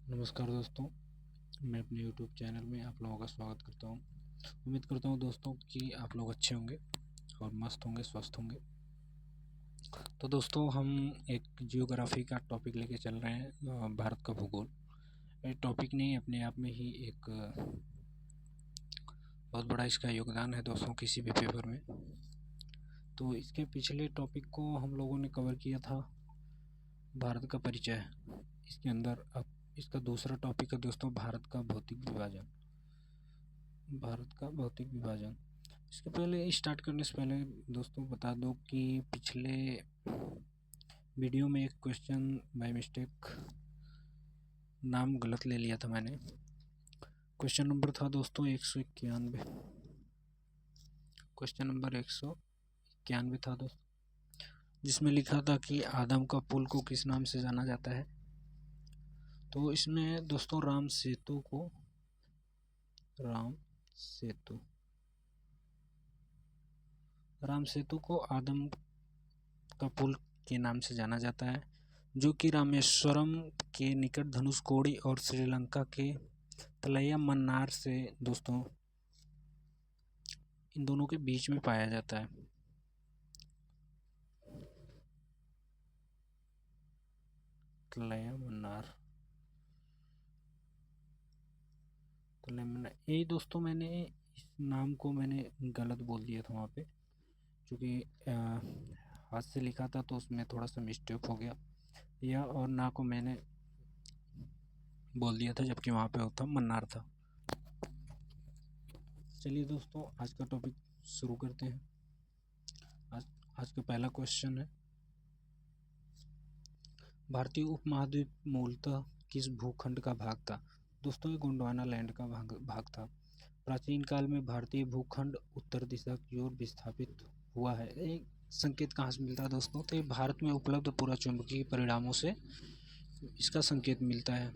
नमस्कार दोस्तों, मैं अपने YouTube चैनल में आप लोगों का स्वागत करता हूं। उम्मीद करता हूं दोस्तों कि आप लोग अच्छे होंगे और मस्त होंगे, स्वस्थ होंगे। तो दोस्तों हम एक जियोग्राफी का टॉपिक लेके चल रहे हैं, भारत का भूगोल। ये टॉपिक नहीं, अपने आप में ही एक बहुत बड़ा इसका योगदान है दोस्तों किसी भी पेपर में। तो इसके पिछले टॉपिक को हम लोगों ने कवर किया था भारत का परिचय। इसके अंदर अब इसका दूसरा टॉपिक है दोस्तों भारत का भौतिक विभाजन। इसके पहले स्टार्ट करने से पहले दोस्तों बता दो कि पिछले वीडियो में एक क्वेश्चन बाय मिस्टेक नाम गलत ले लिया था मैंने। क्वेश्चन नंबर था दोस्तों 191। क्वेश्चन नंबर 191 था दोस्तों, जिसमें लिखा था कि आदम का पुल को किस नाम से जाना जाता है। तो इसमें दोस्तों राम सेतु को आदम का पुल के नाम से जाना जाता है, जो कि रामेश्वरम के निकट धनुषकोडी और श्रीलंका के तलैया मन्नार से दोस्तों इन दोनों के बीच में पाया जाता है। तलैया मन्नार यही दोस्तों, मैंने इस नाम को मैंने गलत बोल दिया था वहाँ पे, क्योंकि हाथ से लिखा था तो उसमें थोड़ा सा मिस्टेक हो गया, या और ना को मैंने बोल दिया था जबकि वहाँ पे होता मन्नार था। चलिए दोस्तों आज का टॉपिक शुरू करते हैं। आज का पहला क्वेश्चन है, भारतीय उपमहाद्वीप मूलतः किस भूखंड का भाग था। दोस्तों ये गोंडवाना लैंड का भाग था। प्राचीन काल में भारतीय भूखंड उत्तर दिशा की ओर विस्थापित हुआ है। एक संकेत कहाँ से मिलता है दोस्तों, तो ये भारत में उपलब्ध पूरा चुंबकीय परिणामों से इसका संकेत मिलता है।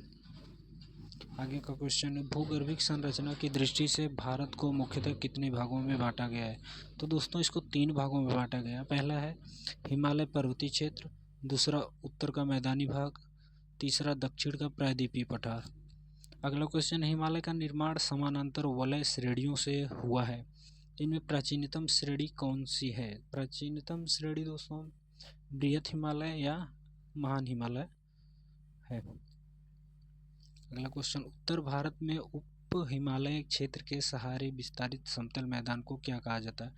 आगे का क्वेश्चन है, भूगर्भिक संरचना की दृष्टि से भारत को मुख्यतः कितने भागों में बांटा गया है। तो दोस्तों इसको 3 भागों में बांटा गया है। पहला है हिमालय पर्वतीय क्षेत्र, दूसरा उत्तर का मैदानी भाग, तीसरा दक्षिण का प्रायद्वीपीय पठार। अगला क्वेश्चन, हिमालय का निर्माण समानांतर वलय श्रेणियों से हुआ है। इनमें प्राचीनतम श्रेणी कौन सी है। प्राचीनतम श्रेणी दोस्तों बृहत हिमालय या महान हिमालय है। अगला क्वेश्चन, उत्तर भारत में उप हिमालय क्षेत्र के सहारे विस्तारित समतल मैदान को क्या कहा जाता है।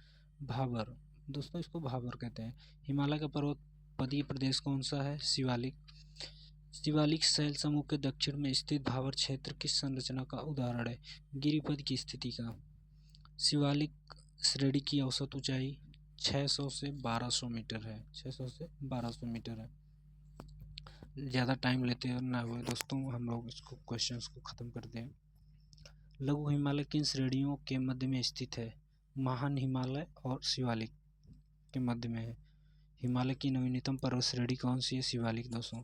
भाबर। दोस्तों इसको भाबर कहते हैं। हिमालय का पर्वतपदीय प्रदेश कौन सा है। शिवालिक। शिवालिक शैल समूह के दक्षिण में स्थित भाबर क्षेत्र किस संरचना का उदाहरण है। गिरिपद की स्थिति का। शिवालिक श्रेणी की औसत ऊंचाई 600 से 1200 मीटर है। 600 से 1200 मीटर है। ज़्यादा टाइम लेते ना हुए दोस्तों हम लोग इसको क्वेश्चंस को ख़त्म करते हैं। लघु हिमालय किन श्रेणियों के मध्य में स्थित है। महान हिमालय और शिवालिक के मध्य में है। हिमालय की नवीनतम पर्वत श्रेणी कौन सी है। शिवालिक दोस्तों।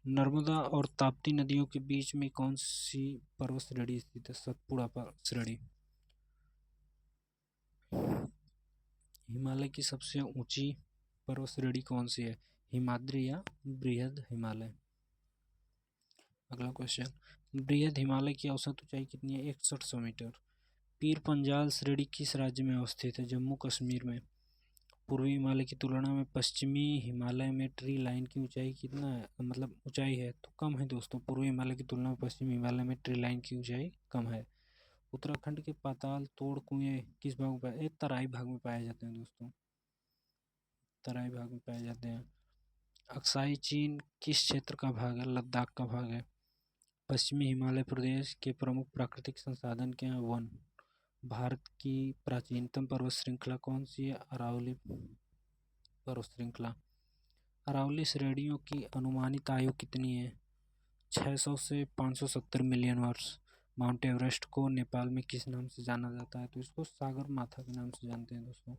नर्मदा और ताप्ती नदियों के बीच में कौन सी पर्वत श्रेणी स्थित है। सतपुड़ा श्रेणी। हिमालय की सबसे ऊंची पर्वत श्रेणी कौन सी है। हिमाद्री या बृहद हिमालय। अगला क्वेश्चन, बृहद हिमालय की औसत ऊंचाई कितनी है। 6100 मीटर। पीर पंजाल श्रेणी किस राज्य में अवस्थित है। जम्मू कश्मीर में। पूर्वी हिमालय की तुलना में पश्चिमी हिमालय में ट्री लाइन की ऊंचाई कितना है, मतलब ऊंचाई है तो कम है दोस्तों। पूर्वी हिमालय की तुलना में पश्चिमी हिमालय में ट्री लाइन की ऊंचाई कम है। उत्तराखंड के पाताल तोड़ कुएं किस भाग में पाए। तराई भाग में पाए जाते हैं दोस्तों। तराई भाग में पाए जाते हैं। अक्साई चीन किस क्षेत्र का भाग है। लद्दाख का भाग है। पश्चिमी हिमालय प्रदेश के प्रमुख प्राकृतिक संसाधन क्या हैं। वन। भारत की प्राचीनतम पर्वत श्रृंखला कौन सी है। अरावली पर्वत श्रृंखला। अरावली श्रेणियों की अनुमानित आयु कितनी है। 600 से 570 मिलियन वर्ष। माउंट एवरेस्ट को नेपाल में किस नाम से जाना जाता है। तो इसको सागर माथा के नाम से जानते हैं दोस्तों।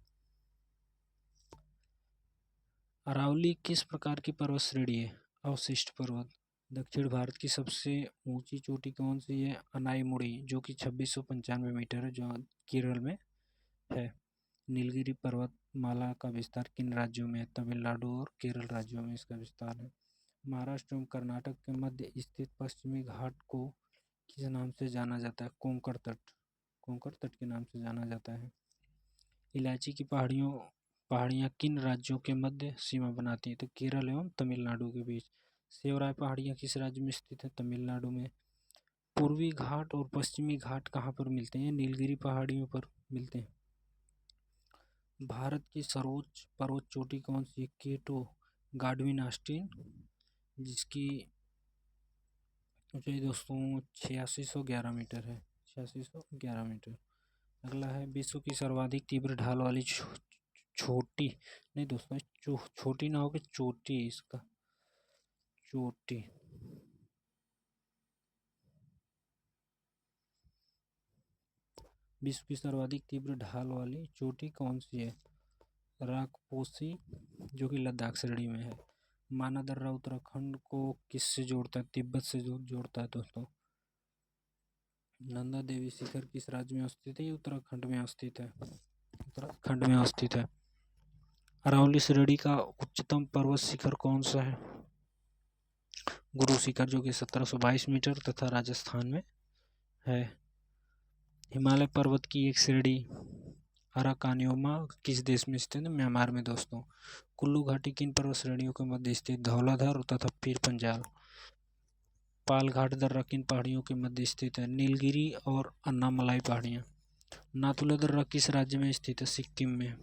अरावली किस प्रकार की पर्वत श्रेणी है। अवशिष्ट पर्वत। दक्षिण भारत की सबसे ऊंची चोटी कौन सी है। अनाईमुड़ी, जो कि 2695 मीटर है, जो केरल में है। नीलगिरी पर्वतमाला का विस्तार किन राज्यों में है। तमिलनाडु और केरल राज्यों में इसका विस्तार है। महाराष्ट्र एवं कर्नाटक के मध्य स्थित पश्चिमी घाट को किस नाम से जाना जाता है? कोंकण तट। कोंकण तट के नाम से जाना जाता है। इलायची की पहाड़ियाँ किन राज्यों के मध्य सीमा बनाती हैं? तो केरल एवं तमिलनाडु के बीच। सेवराय पहाड़ियाँ किस राज्य में स्थित है? तमिलनाडु में। पूर्वी घाट और पश्चिमी घाट कहाँ पर मिलते हैं? नीलगिरी पहाड़ियों पर मिलते हैं। भारत की सर्वोच्च पर्वत चोटी कौन सी है? केटो गाडविन ऑस्टिन, जिसकी ऊंचाई दोस्तों 8611 मीटर है। 8611 मीटर। अगला है विश्व की सर्वाधिक तीव्र ढाल वाली छोटी नहीं दोस्तों, छोटी ना होगी, चोटी इसका, चोटी। विश्व की सर्वाधिक तीव्र ढाल वाली चोटी कौन सी है? राकपोसी, जो कि लद्दाख श्रेणी में है। माना दर्रा उत्तराखंड को किससे जोड़ता है? तिब्बत से जोड़ता है दोस्तों। नंदा देवी शिखर किस राज्य में स्थित है? ये उत्तराखंड में स्थित है। उत्तराखंड में स्थित है। अरावली श्रेणी का उच्चतम पर्वत शिखर कौन सा है? गुरु शिखर, जो कि 1722 मीटर तथा राजस्थान में है। हिमालय पर्वत की एक श्रेणी अराकानियोमा किस देश में स्थित है? म्यांमार में दोस्तों। कुल्लू घाटी किन पर्वत श्रेणियों के मध्य स्थित? धौलाधर तथा पीर पंजाल। पालघाट दर्रा किन पहाड़ियों के मध्य स्थित है? नीलगिरी और अन्नामलाई पहाड़ियाँ। नाथुला दर्रा किस राज्य में स्थित है? सिक्किम में।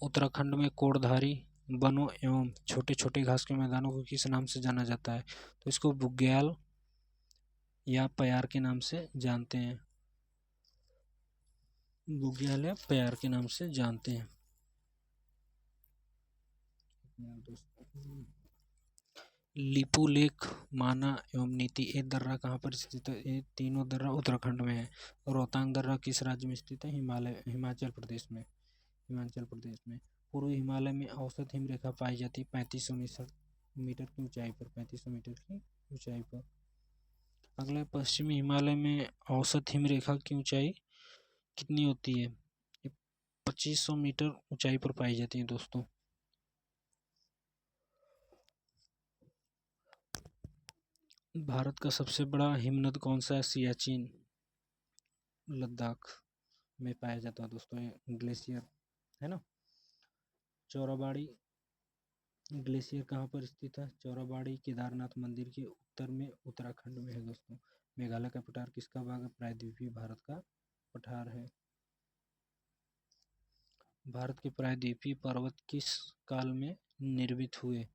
उत्तराखंड में कोड़धारी वनों एवं छोटे छोटे घास के मैदानों को किस नाम से जाना जाता है? तो इसको बुग्याल या प्यार के नाम से जानते हैं। बुग्याल या प्यार के नाम से जानते हैं। लिपू लेक, माना एवं नीति, ये दर्रा कहाँ पर स्थित है? ये तीनों दर्रा उत्तराखंड में है। रोहतांग दर्रा किस राज्य में स्थित है? हिमाचल प्रदेश में। हिमाचल प्रदेश में। पूर्वी हिमालय में औसत हिमरेखा पाई जाती है 3500 मीटर की ऊंचाई पर। 3500 मीटर की ऊंचाई पर। अगला पश्चिमी हिमालय में औसत हिमरेखा की ऊंचाई कितनी होती है? 2500 मीटर ऊंचाई पर पाई जाती है दोस्तों। भारत का सबसे बड़ा हिमनद कौन सा है? सियाचिन, लद्दाख में पाया जाता है दोस्तों। ये ग्लेशियर है ना। चौराबाड़ी ग्लेशियर कहाँ पर स्थित है? चौराबाड़ी केदारनाथ मंदिर के उत्तर में उत्तराखंड में है दोस्तों। मेघालय का पठार किसका भाग है? प्रायद्वीपीय भारत का पठार है। भारत के प्रायद्वीपीय पर्वत किस काल में निर्मित हुए?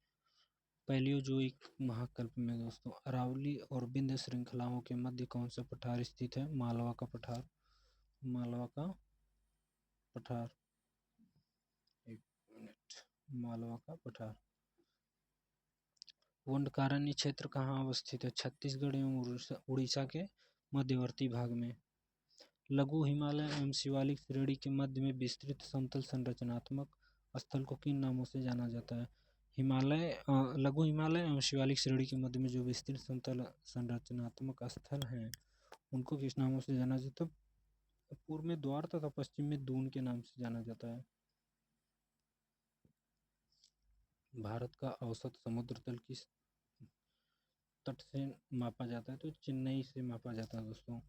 पैलियोजोइक महाकल्प में दोस्तों। अरावली और विंध्य श्रृंखलाओं के मध्य कौन सा पठार स्थित है? मालवा का पठार। मालवा का पठार, एक मिनट, मालवा का पठार। वंडकारण्य क्षेत्र कहाँ अवस्थित है? छत्तीसगढ़ एवं उड़ीसा के मध्यवर्ती भाग में। लघु हिमालय एवं शिवालिक श्रेणी के मध्य में विस्तृत समतल संरचनात्मक स्थल को किन नामों से जाना जाता है? लघु हिमालय एवं शिवालिक श्रेणी के मध्य में जो विस्तृत समतल संरचनात्मक स्थल हैं, उनको किस नामों से जाना जाता है? पूर्व में द्वार तथा पश्चिम में दून के नाम से जाना जाता है। भारत का औसत समुद्र तल किस तट से मापा जाता है? तो चेन्नई से मापा जाता है दोस्तों।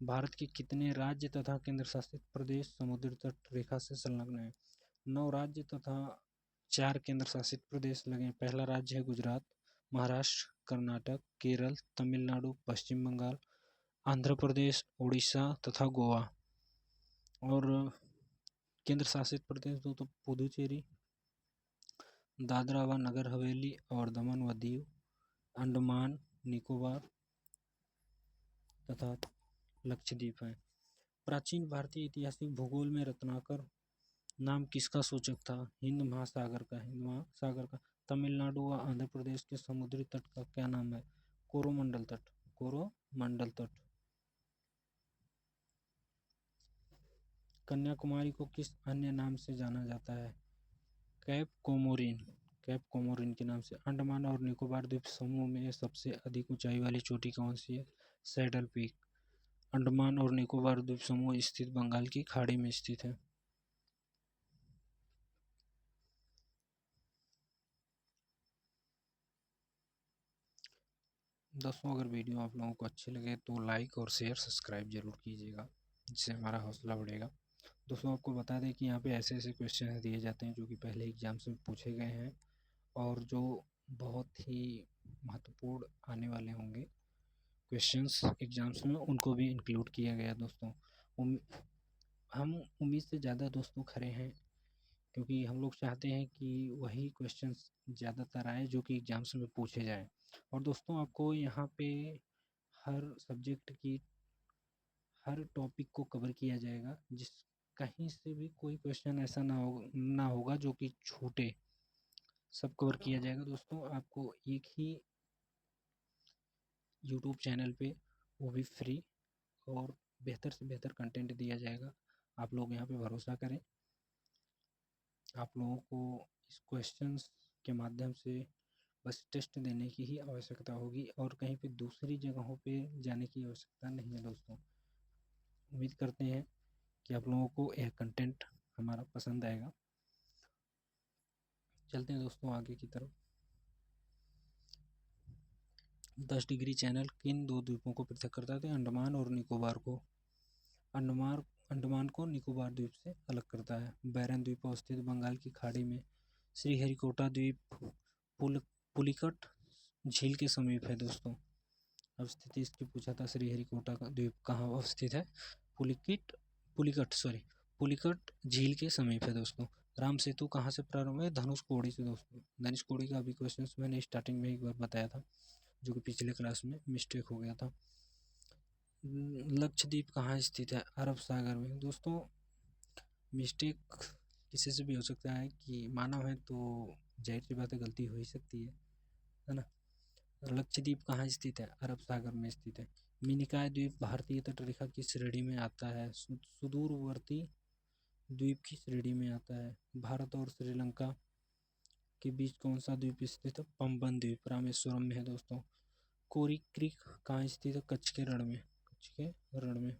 भारत के कितने राज्य तथा केंद्र शासित प्रदेश समुद्र तट रेखा से संलग्न है? 9 राज्य तथा 4 केंद्र शासित प्रदेश लगे। पहला राज्य है गुजरात, महाराष्ट्र, कर्नाटक, केरल, तमिलनाडु, पश्चिम बंगाल, आंध्र प्रदेश, उड़ीसा तथा गोवा। और केंद्र शासित प्रदेश तो पुदुचेरी, दादरा व नगर हवेली और दमन व दीव, अंडमान निकोबार तथा लक्षद्वीप है। प्राचीन भारतीय ऐतिहासिक भूगोल में रत्नाकर नाम किसका सूचक था? हिंद महासागर का। हिंद महासागर का। तमिलनाडु व आंध्र प्रदेश के समुद्री तट का क्या नाम है? कोरोमंडल तट। कोरोमंडल तट। कन्याकुमारी को किस अन्य नाम से जाना जाता है? Cap Comorin. कैप कोमोरिन के नाम से। अंडमान और निकोबार द्वीप समूह में सबसे अधिक ऊंचाई वाली चोटी कौन सी है? Saddle peak. अंडमान और निकोबार द्वीप समूह स्थित बंगाल की खाड़ी में स्थित है। दोस्तों अगर वीडियो आप लोगों को अच्छी लगे तो लाइक और शेयर सब्सक्राइब ज़रूर कीजिएगा, जिससे हमारा हौसला बढ़ेगा। दोस्तों आपको बता दें कि यहाँ पे ऐसे ऐसे क्वेश्चन दिए जाते हैं जो कि पहले एग्जाम्स में पूछे गए हैं और जो बहुत ही महत्वपूर्ण आने वाले होंगे क्वेश्चंस एग्जाम्स में, उनको भी इंक्लूड किया गया दोस्तों। हम उम्मीद से ज़्यादा दोस्तों खरे हैं, क्योंकि हम लोग चाहते हैं कि वही क्वेश्चंस ज़्यादातर आए जो कि एग्जाम्स में पूछे जाएँ। और दोस्तों आपको यहाँ पे हर सब्जेक्ट की हर टॉपिक को कवर किया जाएगा, जिस कहीं से भी कोई क्वेश्चन ऐसा ना होगा जो कि छूटे, सब कवर किया जाएगा दोस्तों। आपको एक ही यूट्यूब चैनल पे, वो भी फ्री और बेहतर से बेहतर कंटेंट दिया जाएगा। आप लोग यहाँ पे भरोसा करें। आप लोगों को इस क्वेश्चंस के माध्यम से बस टेस्ट देने की ही आवश्यकता होगी और कहीं पे दूसरी जगहों पे जाने की आवश्यकता नहीं है दोस्तों। उम्मीद करते हैं कि आप लोगों को यह कंटेंट हमारा पसंद आएगा। चलते हैं दोस्तों आगे की तरफ। 10 डिग्री चैनल किन दो द्वीपों को पृथक करता है? अंडमान और निकोबार को। अंडमान को निकोबार द्वीप से अलग करता है। बैरन द्वीप अवस्थित बंगाल की खाड़ी में। श्रीहरिकोटा द्वीप पुलिकट झील के समीप है दोस्तों। अब स्थिति इसकी पूछा था, श्रीहरिकोटा का द्वीप कहाँ अवस्थित है? पुलिकट झील के समीप है दोस्तों। राम सेतु कहाँ से प्रारंभ है? धनुषकोडी से दोस्तों। धनुषकोडी का अभी क्वेश्चन मैंने स्टार्टिंग में एक बार बताया था, जो कि पिछले क्लास में मिस्टेक हो गया था। लक्षद्वीप कहाँ स्थित है? अरब सागर में दोस्तों। मिस्टेक किसी से भी हो सकता है, कि मानव है तो जाहिर सी बात है गलती हो ही सकती है ना। लक्षद्वीप कहाँ स्थित है? अरब सागर में स्थित है। मिनिकॉय द्वीप भारतीय तटरेखा की श्रेणी में आता है? सुदूरवर्ती द्वीप की श्रेणी में आता है। भारत और श्रीलंका के बीच कौन सा द्वीप स्थित है? पंबन द्वीप रामेश्वरम में है दोस्तों। कोरी क्रीक कहाँ स्थित है? कच्छ के रण में। कच्छ के रण में।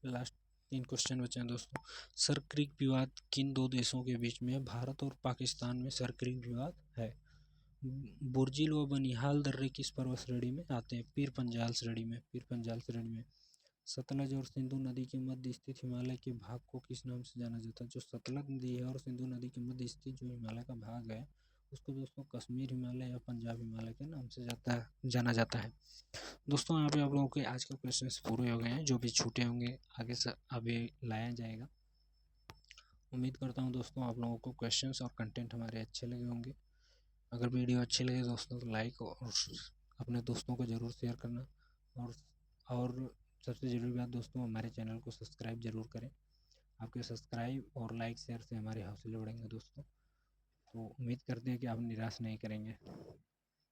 लास्ट 3 क्वेश्चन बचे हैं दोस्तों। सर क्रीक विवाद किन दो देशों के बीच में है? भारत और पाकिस्तान में सर क्रीक विवाद है। बुर्जिल व बनिहाल दर्रे किस पर्वत श्रेणी में आते हैं? पीर पंजाल श्रेणी में। सतलज और सिंधु नदी के मध्य स्थित हिमालय के भाग को किस नाम से जाना जाता है? जो सतलज नदी है और सिंधु नदी के मध्य स्थित जो हिमालय का भाग है, उसको दोस्तों कश्मीर हिमालय या पंजाब हिमालय के नाम से जाना जाता है। दोस्तों यहाँ पे आप लोगों के आज के क्वेश्चन पूरे हो गए हैं। जो भी छूटे होंगे आगे से अभी लाया जाएगा। उम्मीद करता हूँ दोस्तों आप लोगों को क्वेश्चंस और कंटेंट हमारे अच्छे लगे होंगे। अगर वीडियो अच्छी लगे दोस्तों तो लाइक और अपने दोस्तों को ज़रूर शेयर करना, और सबसे ज़रूरी बात दोस्तों, हमारे चैनल को सब्सक्राइब ज़रूर करें। आपके सब्सक्राइब और लाइक शेयर से हमारे हौसले बढ़ेंगे दोस्तों। तो उम्मीद करते हैं कि आप निराश नहीं करेंगे।